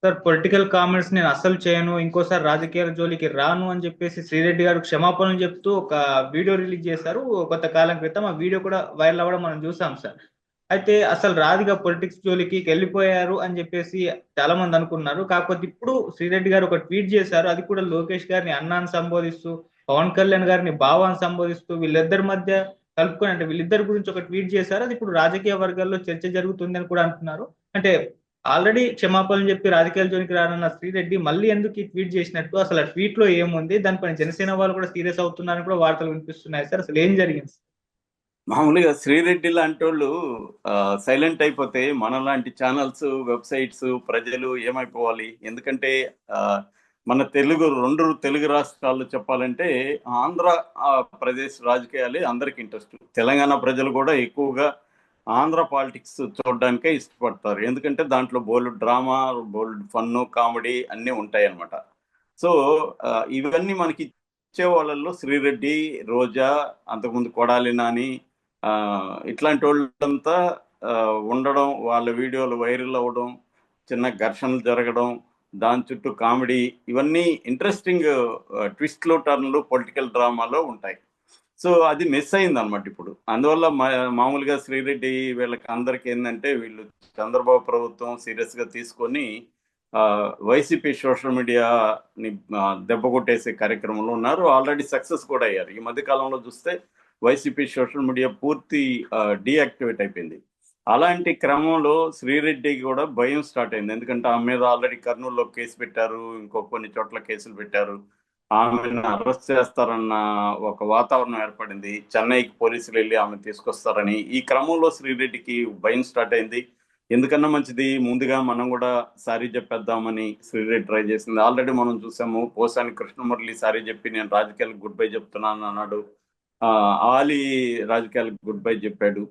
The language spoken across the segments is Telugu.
సార్ పొలిటికల్ కామెంట్స్ నేను అస్సలు చేయను, ఇంకోసారి రాజకీయాల జోలికి రాను అని చెప్పేసి శ్రీరెడ్డి గారు క్షమాపణలు చెప్తూ ఒక వీడియో రిలీజ్ చేశారు కొంతకాలం క్రితం. ఆ వీడియో కూడా వైరల్ అవ్వడం మనం చూసాం సార్. అయితే అసలు రాధిక పొలిటిక్స్ జోలికి వెళ్ళిపోయారు అని చెప్పేసి చాలా మంది అనుకున్నారు. కాకపోతే ఇప్పుడు శ్రీరెడ్డి గారు ఒక ట్వీట్ చేశారు. అది కూడా లోకేష్ గారిని అన్నాన్ని సంబోధిస్తూ, పవన్ కళ్యాణ్ గారిని బావాన్ని సంబోధిస్తూ, వీళ్ళిద్దరి మధ్య కలుపుకొని, అంటే వీళ్ళిద్దరి గురించి ఒక ట్వీట్ చేశారు. అది ఇప్పుడు రాజకీయ వర్గాల్లో చర్చ జరుగుతుంది అని కూడా అంటున్నారు. అంటే ఆల్రెడీ క్షమాపణలు చెప్పి రాజకీయాల జోలికి రానున్న శ్రీరెడ్డి మళ్ళీ ఎందుకు ఈ ట్వీట్ చేసినట్టు, అసలు ఆ ట్వీట్ లో ఏముంది, దానిపైన జనసేన వాళ్ళు కూడా సీరియస్ అవుతున్నారని కూడా వార్తలు వినిపిస్తున్నాయి సార్. అసలు ఏం జరిగింది? మామూలుగా శ్రీరెడ్డి లాంటి వాళ్ళు సైలెంట్ అయిపోతే మనలాంటి ఛానల్స్, వెబ్సైట్స్, ప్రజలు ఏమైపోవాలి? ఎందుకంటే ఆ, మన రెండు తెలుగు రాష్ట్రాల్లో చెప్పాలంటే ఆంధ్ర ప్రదేశ్ రాజకీయాలే అందరికి ఇంట్రెస్ట్. తెలంగాణ ప్రజలు కూడా ఎక్కువగా ఆంధ్ర పాలిటిక్స్ చూడడానికే ఇష్టపడతారు. ఎందుకంటే దాంట్లో బోల్డ్ డ్రామా, బోల్డ్ ఫన్, కామెడీ అన్నీ ఉంటాయి అన్నమాట. సో ఇవన్నీ మనకి ఇచ్చే వాళ్ళల్లో శ్రీరెడ్డి, రోజా, అంతకుముందు కొడాలి నాని, ఆ, ఇట్లాంటి వాళ్ళంతా ఆ, ఉండడం, వాళ్ళ వీడియోలు వైరల్ అవ్వడం, చిన్న ఘర్షణలు జరగడం, దాని చుట్టూ కామెడీ, ఇవన్నీ ఇంట్రెస్టింగ్ ట్విస్ట్లు, టర్న్లు పొలిటికల్ డ్రామాలో ఉంటాయి. సో అది మిస్ అయింది అనమాట ఇప్పుడు. అందువల్ల మామూలుగా శ్రీరెడ్డి వీళ్ళకి అందరికి ఏంటంటే, వీళ్ళు చంద్రబాబు ప్రభుత్వం సీరియస్ గా తీసుకొని ఆ, వైసీపీ సోషల్ మీడియాని దెబ్బ కొట్టేసే కార్యక్రమంలో ఉన్నారు. ఆల్రెడీ సక్సెస్ కూడా అయ్యారు. ఈ మధ్య కాలంలో చూస్తే వైసీపీ సోషల్ మీడియా పూర్తి డీయాక్టివేట్ అయిపోయింది. అలాంటి క్రమంలో శ్రీరెడ్డి కూడా భయం స్టార్ట్ అయింది. ఎందుకంటే ఆమె మీద ఆల్రెడీ కర్నూలులో కేసు పెట్టారు, ఇంకో కొన్ని చోట్ల కేసులు పెట్టారు. ఆమెను అరెస్ట్ చేస్తారన్న ఒక వాతావరణం ఏర్పడింది. చెన్నైకి పోలీసులు వెళ్ళి ఆమె తీసుకొస్తారని. ఈ క్రమంలో శ్రీరెడ్డికి భయం స్టార్ట్ అయింది. ఎందుకన్నా మంచిది ముందుగా మనం కూడా సారీ చెప్పేద్దామని శ్రీరెడ్డి ట్రై చేసింది. ఆల్రెడీ మనం చూసాము, పోసాని కృష్ణమురళి సారీ చెప్పి నేను రాజకీయాలకు గుడ్ బై చెప్తున్నాను అన్నాడు. ఆలీ రాజకీయాలకు గుడ్ బై చెప్పాడు.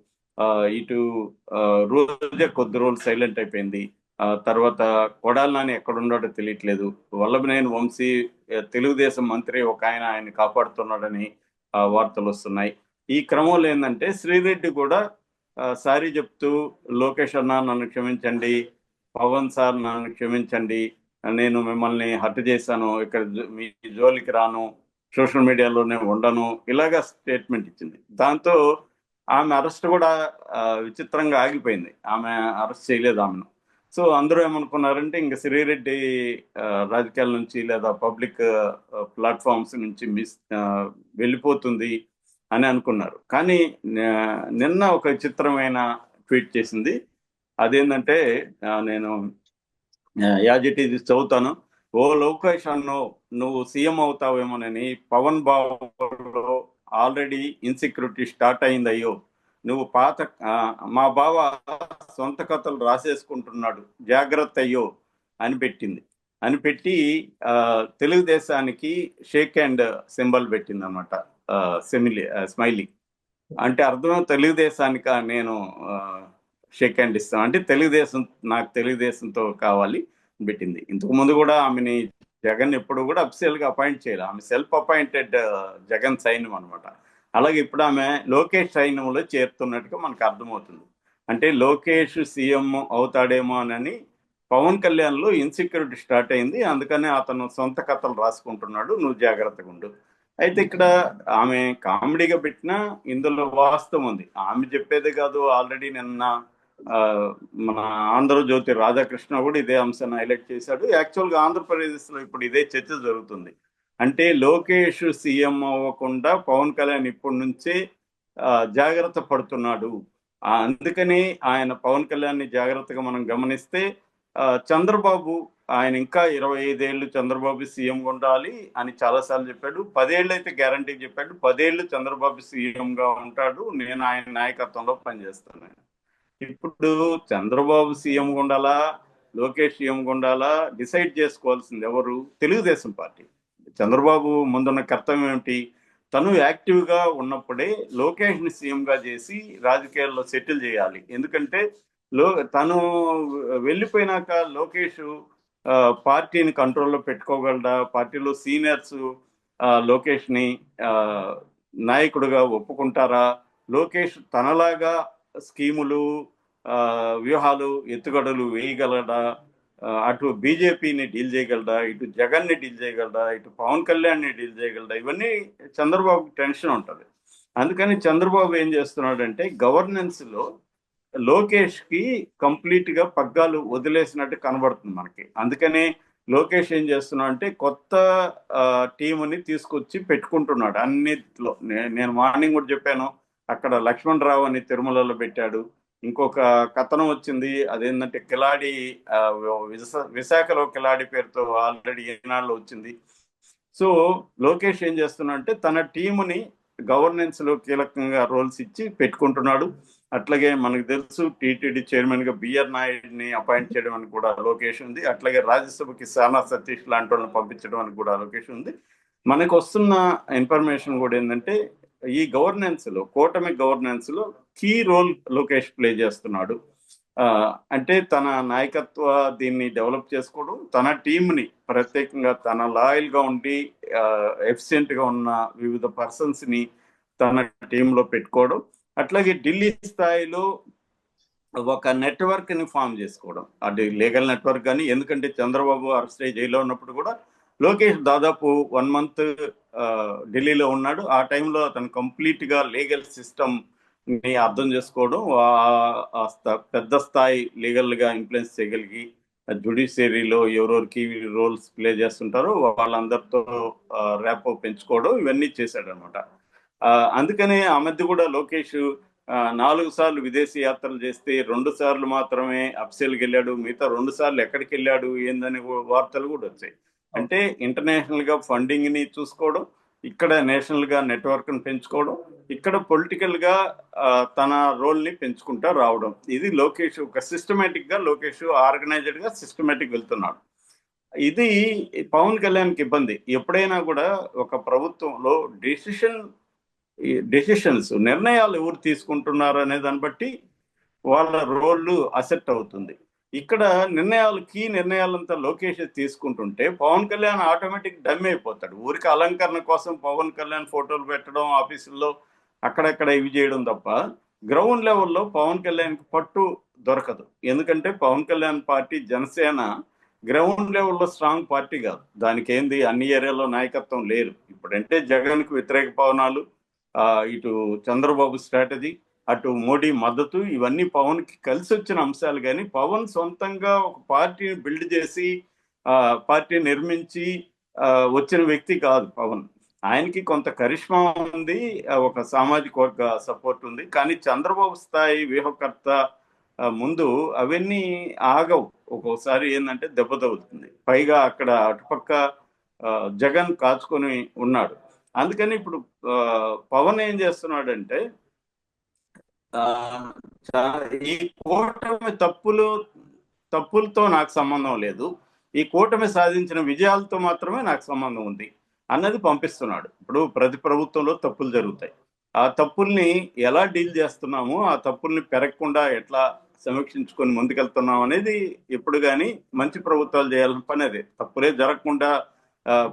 ఇటు రోజే కొద్ది రోజులు సైలెంట్ అయిపోయింది. తర్వాత కొడాలి నాని ఎక్కడున్నాడో తెలియట్లేదు. వల్లభనేని వంశీ తెలుగుదేశం మంత్రి ఒక ఆయన కాపాడుతున్నాడని వార్తలు వస్తున్నాయి. ఈ క్రమంలో ఏంటంటే శ్రీరెడ్డి కూడా సారీ చెప్తూ, లోకేష్ అన్న నన్ను క్షమించండి, పవన్ సార్ నన్ను క్షమించండి, నేను మిమ్మల్ని హత్య చేశాను, ఇక్కడ మీ జోలికి రాను, సోషల్ మీడియాలోనే ఉండను, ఇలాగా స్టేట్మెంట్ ఇచ్చింది. దాంతో ఆమె అరెస్ట్ కూడా విచిత్రంగా ఆగిపోయింది. ఆమె అరెస్ట్ చేయలేదు ఆమెను. సో అందరూ ఏమనుకున్నారంటే ఇంక శ్రీరెడ్డి రాజకీయాల నుంచి లేదా పబ్లిక్ ప్లాట్ఫామ్స్ నుంచి వెళ్ళిపోతుంది అని అనుకున్నారు. కానీ నిన్న ఒక విచిత్రమైన ట్వీట్ చేసింది. అదేంటంటే నేను యాజ్ ఇట్ ఈజ్ చదువుతాను. ఓ లోకేష్ అన్నో, నువ్వు సీఎం అవుతావేమోనని పవన్ బాబులో ఆల్రెడీ ఇన్సెక్యూరిటీ స్టార్ట్ అయిందయ్యో. నువ్వు మా బావ సొంత కథలు రాసేసుకుంటున్నాడు, జాగ్రత్త అయ్యో అని పెట్టింది. అని పెట్టి తెలుగుదేశానికి షేక్ హ్యాండ్ సింబల్ పెట్టింది అనమాట. స్మైలీ అంటే అర్థం తెలుగుదేశానికి నేను షేక్ హ్యాండ్ ఇస్తాను అంటే తెలుగుదేశం, నాకు తెలుగుదేశంతో కావాలి పెట్టింది. ఇంతకు ముందు కూడా ఆమెని జగన్ ఎప్పుడు కూడా అఫీషియల్ గా అపాయింట్ చేయాలి. ఆమె సెల్ఫ్ అపాయింటెడ్ జగన్ సైన్యం అనమాట. అలాగే ఇప్పుడు ఆమె లోకేష్ సైన్యంలో చేరుతున్నట్టుగా మనకు అర్థమవుతుంది. అంటే లోకేష్ సీఎం అవుతాడేమో అని పవన్ కళ్యాణ్ లో ఇన్సెక్యూరిటీ స్టార్ట్ అయింది. అందుకనే అతను సొంత కథలు రాసుకుంటున్నాడు, నువ్వు జాగ్రత్తగా ఉండు. అయితే ఇక్కడ ఆమె కామెడీగా పెట్టినా ఇందులో వాస్తవం ఉంది. ఆమె చెప్పేదే కాదు, ఆల్రెడీ నిన్న మన ఆంధ్రజ్యోతి రాధాకృష్ణ కూడా ఇదే అంశాన్ని హైలైట్ చేశాడు. యాక్చువల్గా ఆంధ్రప్రదేశ్లో ఇప్పుడు ఇదే చర్చ జరుగుతుంది. అంటే లోకేష్ సీఎం అవ్వకుండా పవన్ కళ్యాణ్ ఇప్పటి నుంచే జాగ్రత్త పడుతున్నాడు. అందుకని ఆయన పవన్ కళ్యాణ్ని జాగ్రత్తగా మనం గమనిస్తే చంద్రబాబు, ఆయన ఇంకా 25 ఏళ్ళు చంద్రబాబు సీఎం ఉండాలి అని చాలాసార్లు చెప్పాడు. 10 ఏళ్ళు అయితే గ్యారంటీ చెప్పాడు. 10 ఏళ్ళు చంద్రబాబు సీఎంగా ఉంటాడు, నేను ఆయన నాయకత్వంలో పనిచేస్తాను. ఇప్పుడు చంద్రబాబు సీఎం ఉండాలా, లోకేష్ సీఎం ఉండాలా డిసైడ్ చేసుకోవాల్సింది ఎవరు? తెలుగుదేశం పార్టీ. చంద్రబాబు ముందున్న కర్తవ్యం ఏమిటి? తను యాక్టివ్గా ఉన్నప్పుడే లోకేష్ని సీఎంగా చేసి రాజకీయాల్లో సెటిల్ చేయాలి. ఎందుకంటే తను వెళ్ళిపోయినాక లోకేష్ పార్టీని కంట్రోల్లో పెట్టుకోగలడా? పార్టీలో సీనియర్స్ లోకేష్ని నాయకుడిగా ఒప్పుకుంటారా? లోకేష్ తనలాగా స్కీములు, వ్యూహాలు, ఎత్తుగడలు వేయగలడా? అటు బీజేపీని డీల్ చేయగలడా, ఇటు జగన్ని డీల్ చేయగలడా, ఇటు పవన్ కళ్యాణ్ని డీల్ చేయగలడా, ఇవన్నీ చంద్రబాబుకి టెన్షన్ ఉంటుంది. అందుకని చంద్రబాబు ఏం చేస్తున్నాడంటే గవర్నెన్స్ లో లోకేష్ కి కంప్లీట్ గా పగ్గాలు వదిలేసినట్టు కనబడుతుంది మనకి. అందుకనే లోకేష్ ఏం చేస్తున్నాడు అంటే కొత్త టీముని తీసుకొచ్చి పెట్టుకుంటున్నాడు అన్నిట్లో. నేను మార్నింగ్ కూడా చెప్పాను, అక్కడ లక్ష్మణ్ రావు అని తిరుమలలో పెట్టాడు. ఇంకొక కథనం వచ్చింది, అదేంటంటే కిలాడి విశాఖలో కిలాడి పేరుతో ఆల్రెడీ ఈనాడులో వచ్చింది. సో లోకేష్ ఏం చేస్తున్నాడంటే తన టీముని గవర్నెన్స్ లో కీలకంగా రోల్స్ ఇచ్చి పెట్టుకుంటున్నాడు. అట్లాగే మనకు తెలుసు టీటీడీ చైర్మన్ గా బిఆర్ నాయుడిని అపాయింట్ చేయడం అని కూడా లోకేష్ ఉంది. అట్లాగే రాజ్యసభకి సానా సతీష్ లాంటి వాళ్ళని పంపించడం అని కూడా లోకేష్ ఉంది. మనకు వస్తున్న ఇన్ఫర్మేషన్ కూడా ఏంటంటే ఈ గవర్నెన్స్ లో, కూటమి గవర్నెన్స్ లో కీ రోల్ లోకేష్ ప్లే చేస్తున్నాడు. అంటే తన నాయకత్వ దీన్ని డెవలప్ చేసుకోవడం, తన టీంని ప్రత్యేకంగా తన లాయల్ గా ఉండి ఎఫిషియెంట్ గా ఉన్న వివిధ పర్సన్స్ ని తన టీంలో పెట్టుకోవడం, అట్లాగే ఢిల్లీ స్థాయిలో ఒక నెట్వర్క్ ని ఫామ్ చేసుకోవడం, అది లీగల్ నెట్వర్క్. కానీ ఎందుకంటే చంద్రబాబు అరెస్ట్ అయ్యి జైల్లో ఉన్నప్పుడు కూడా లోకేష్ దాదాపు 1 month ఢిల్లీలో ఉన్నాడు. ఆ టైంలో అతను కంప్లీట్ గా లీగల్ సిస్టమ్ ని అర్థం చేసుకోవడం, పెద్ద స్థాయి లీగల్ గా ఇన్ఫ్లుయెన్స్ చేయగలిగి జ్యుడిషియరీలో ఎవరెవరికి రోల్స్ ప్లే చేస్తుంటారో వాళ్ళందరితో ర్యాపో పెంచుకోవడం, ఇవన్నీ చేశాడు అనమాట. అందుకనే ఆ మధ్య కూడా లోకేష్ 4 సార్లు విదేశీ యాత్రలు చేస్తే 2 సార్లు మాత్రమే అఫ్సెల్కి వెళ్ళాడు, మిగతా 2 సార్లు ఎక్కడికి వెళ్ళాడు ఏందని వార్తలు కూడా వచ్చాయి. అంటే ఇంటర్నేషనల్ గా ఫండింగ్ ని చూసుకోవడం, ఇక్కడ నేషనల్ గా నెట్వర్క్ ని పెంచుకోవడం, ఇక్కడ పొలిటికల్ గా తన రోల్ ని పెంచుకుంటా రావడం. ఇది లోకేష్ ఒక సిస్టమేటిక్ గా, లోకేష్ ఆర్గనైజ్డ్ గా సిస్టమేటిక్ వెళ్తున్నాడు. ఇది పవన్ కళ్యాణ్కి ఇబ్బంది. ఎప్పుడైనా కూడా ఒక ప్రభుత్వంలో డెసిషన్స్, నిర్ణయాలు ఎవరు తీసుకుంటున్నారు అనే దాన్ని బట్టి వాళ్ళ రోల్ అసెప్ట్ అవుతుంది. ఇక్కడ నిర్ణయాలంతా లోకేష్ తీసుకుంటుంటే పవన్ కళ్యాణ్ ఆటోమేటిక్ డమ్ అయిపోతాడు. ఊరికి అలంకరణ కోసం పవన్ కళ్యాణ్ ఫోటోలు పెట్టడం, ఆఫీసుల్లో అక్కడక్కడ ఇవి చేయడం తప్ప గ్రౌండ్ లెవెల్లో పవన్ కళ్యాణ్కి పట్టు దొరకదు. ఎందుకంటే పవన్ కళ్యాణ్ పార్టీ, జనసేన గ్రౌండ్ లెవెల్లో స్ట్రాంగ్ పార్టీ కాదు. దానికి ఏంది, అన్ని ఏరియాలో నాయకత్వం లేరు. ఇప్పుడంటే జగన్కి వ్యతిరేక పవనాలు, ఇటు చంద్రబాబు స్ట్రాటజీ, అటు మోడీ మద్దతు, ఇవన్నీ పవన్ కి కలిసి వచ్చిన అంశాలు. కానీ పవన్ సొంతంగా ఒక పార్టీని బిల్డ్ చేసి పార్టీ నిర్మించి వచ్చిన వ్యక్తి కాదు పవన్. ఆయనకి కొంత కరిష్మా ఉంది, ఒక సామాజిక వర్గ సపోర్ట్ ఉంది. కానీ చంద్రబాబు స్థాయి వ్యూహకర్త ముందు అవన్నీ ఆగవు. ఒక్కోసారి ఏంటంటే దెబ్బతవుతుంది. పైగా అక్కడ అటుపక్క జగన్ కాచుకొని ఉన్నాడు. అందుకని ఇప్పుడు పవన్ ఏం చేస్తున్నాడంటే ఈ కూటమి తప్పులతో నాకు సంబంధం లేదు, ఈ కూటమి సాధించిన విజయాలతో మాత్రమే నాకు సంబంధం ఉంది అన్నది పంపిస్తున్నాడు. ఇప్పుడు ప్రతి ప్రభుత్వంలో తప్పులు జరుగుతాయి. ఆ తప్పుల్ని ఎలా డీల్ చేస్తున్నాము, ఆ తప్పుల్ని పెరగకుండా ఎట్లా సమీక్షించుకొని ముందుకెళ్తున్నాం అనేది ఎప్పుడు కానీ మంచి ప్రభుత్వాలు చేయాల్సిన పని. అదే తప్పులే జరగకుండా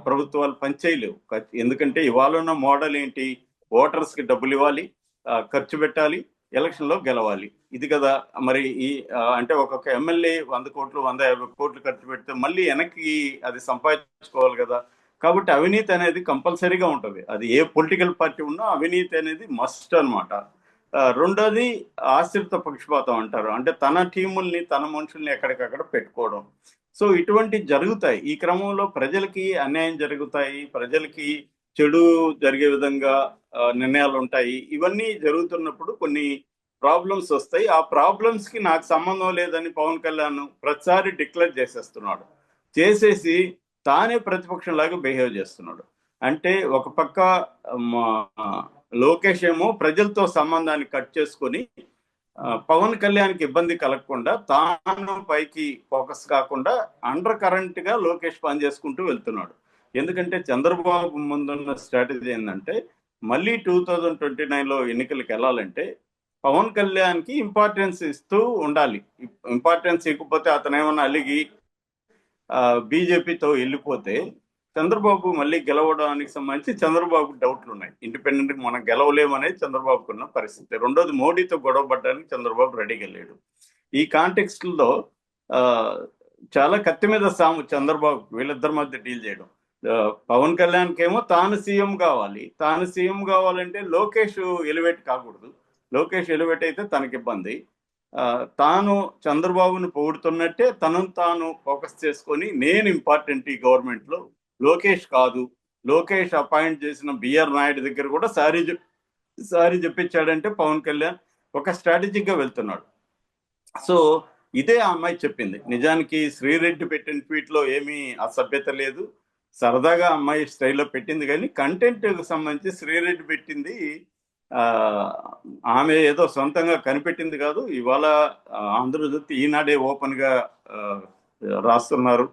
ప్రభుత్వాలు పనిచేయలేవు. ఎందుకంటే ఇవాళ ఉన్న మోడల్ ఏంటి, ఓటర్స్ కి డబ్బులు ఇవ్వాలి, ఖర్చు పెట్టాలి, ఎలక్షన్ లో గెలవాలి. ఇది కదా మరి. ఈ అంటే ఒక్కొక్క ఎమ్మెల్యే 100 కోట్లు 150 కోట్లు ఖర్చు పెడితే మళ్ళీ వెనక్కి అది సంపాదించుకోవాలి కదా. కాబట్టి అవినీతి అనేది కంపల్సరీగా ఉంటుంది. అది ఏ పొలిటికల్ పార్టీ ఉన్నా అవినీతి అనేది మస్ట్ అనమాట. రెండోది ఆశ్రిత పక్షపాతం అంటారు, అంటే తన టీముల్ని, తన మనుషుల్ని ఎక్కడికక్కడ పెట్టుకోవడం. సో ఇటువంటి జరుగుతాయి. ఈ క్రమంలో ప్రజలకి అన్యాయం జరుగుతాయి, ప్రజలకి చెడు జరిగే విధంగా నిర్ణయాలు ఉంటాయి. ఇవన్నీ జరుగుతున్నప్పుడు కొన్ని ప్రాబ్లమ్స్ వస్తాయి. ఆ ప్రాబ్లమ్స్ కి నాకు సంబంధం లేదని పవన్ కళ్యాణ్ ప్రతిసారి డిక్లేర్ చేసేస్తున్నాడు. చేసేసి తానే ప్రతిపక్షంలాగా బిహేవ్ చేస్తున్నాడు. అంటే ఒక పక్క లోకేష్ ఏమో ప్రజలతో సంబంధాన్ని కట్ చేసుకొని పవన్ కళ్యాణ్కి ఇబ్బంది కలగకుండా, తాను పైకి ఫోకస్ కాకుండా అండర్ కరెంట్ గా లోకేష్ పని చేసుకుంటూ వెళ్తున్నాడు. ఎందుకంటే చంద్రబాబు ముందున్న స్ట్రాటజీ ఏంటంటే మళ్ళీ 2029లో ఎన్నికలకు వెళ్ళాలంటే పవన్ కళ్యాణ్ కి ఇంపార్టెన్స్ ఇస్తూ ఉండాలి. ఇంపార్టెన్స్ ఇవ్వకపోతే అతను ఏమన్నా అలిగి బీజేపీతో వెళ్ళిపోతే చంద్రబాబు మళ్ళీ గెలవడానికి సంబంధించి చంద్రబాబు డౌట్లు ఉన్నాయి. ఇండిపెండెంట్ మనం గెలవలేమనేది చంద్రబాబుకు ఉన్న పరిస్థితి. రెండోది, మోడీతో గొడవ పడడానికి చంద్రబాబు రెడీగా లేడు. ఈ కాంటెక్స్ట్ లో చాలా కత్తి మీద సాము చంద్రబాబు వీళ్ళిద్దరి మధ్య డీల్ చేయడం. పవన్ కళ్యాణ్కి ఏమో తాను సీఎం కావాలి, తాను సీఎం కావాలంటే లోకేష్ ఎలివేట్ కాకూడదు, లోకేష్ ఎలివేట్ అయితే తనకి ఇబ్బంది. తాను చంద్రబాబును పొగుడుతున్నట్టే తనను తాను ఫోకస్ చేసుకొని నేను ఇంపార్టెంట్ ఈ గవర్నమెంట్ లో, లోకేష్ కాదు, లోకేష్ అపాయింట్ చేసిన బిఆర్ నాయుడు దగ్గర కూడా సారీ చెప్పించాడంటే పవన్ కళ్యాణ్ ఒక స్ట్రాటజిక్ గా వెళ్తున్నాడు. సో ఇదే ఆ అమ్మాయి చెప్పింది. నిజానికి శ్రీరెడ్డి పెట్టిన ట్వీట్ లో ఏమీ అసభ్యత లేదు, సరదాగా అమ్మాయి స్టైల్లో పెట్టింది. కానీ కంటెంట్ సంబంధించి శ్రీరెడ్డి పెట్టింది ఆమె ఏదో సొంతంగా కనిపెట్టింది కాదు. ఇవాళ ఆంధ్రజ్యోతి ఈనాడే ఓపెన్ గా రాస్తున్నారు.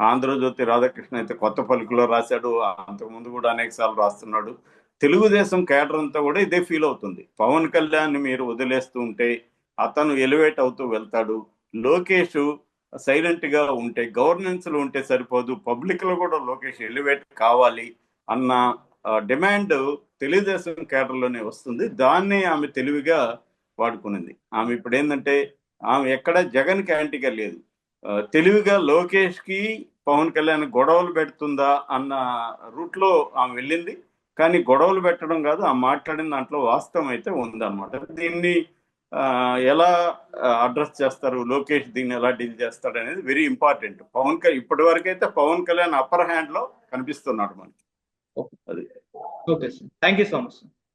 ఆంధ్రజ్యోతి రాధాకృష్ణ అయితే కొత్త పలుకులో రాశాడు, అంతకుముందు కూడా అనేక సార్లు రాస్తున్నాడు. తెలుగుదేశం కేడర్ అంతా కూడా ఇదే ఫీల్ అవుతుంది. పవన్ కళ్యాణ్ మీరు వదిలేస్తూ ఉంటే అతను ఎలివేట్ అవుతూ వెళ్తాడు, లోకేష్ సైలెంట్ గా ఉంటే, గవర్నెన్స్ లో ఉంటే సరిపోదు, పబ్లిక్ లో కూడా లోకేష్ ఎలివేట్ కావాలి అన్న డిమాండ్ తెలుగుదేశం కేడర్లోనే వస్తుంది. దాన్ని ఆమె తెలివిగా వాడుకునింది. ఆమె ఇప్పుడు ఏంటంటే ఆమె ఎక్కడ జగన్ కి యాంటీగా లేదు, తెలివిగా లోకేష్ కి పవన్ కళ్యాణ్ గొడవలు పెడుతుందా అన్న రూట్ లో ఆమె వెళ్ళింది. కానీ గొడవలు పెట్టడం కాదు, ఆ మాట్లాడిన దాంట్లో వాస్తవం అయితే ఉందన్నమాట. దీన్ని ఎలా అడ్రస్ చేస్తారు, లోకేష్ దీన్ని ఎలా డీల్ చేస్తాడు అనేది వెరీ ఇంపార్టెంట్. పవన్ కళ్యాణ్ ఇప్పటి వరకు అయితే పవన్ కళ్యాణ్ అప్పర్ హ్యాండ్ లో కనిపిస్తున్నాడు మనకి. Okay sir, thank you so much.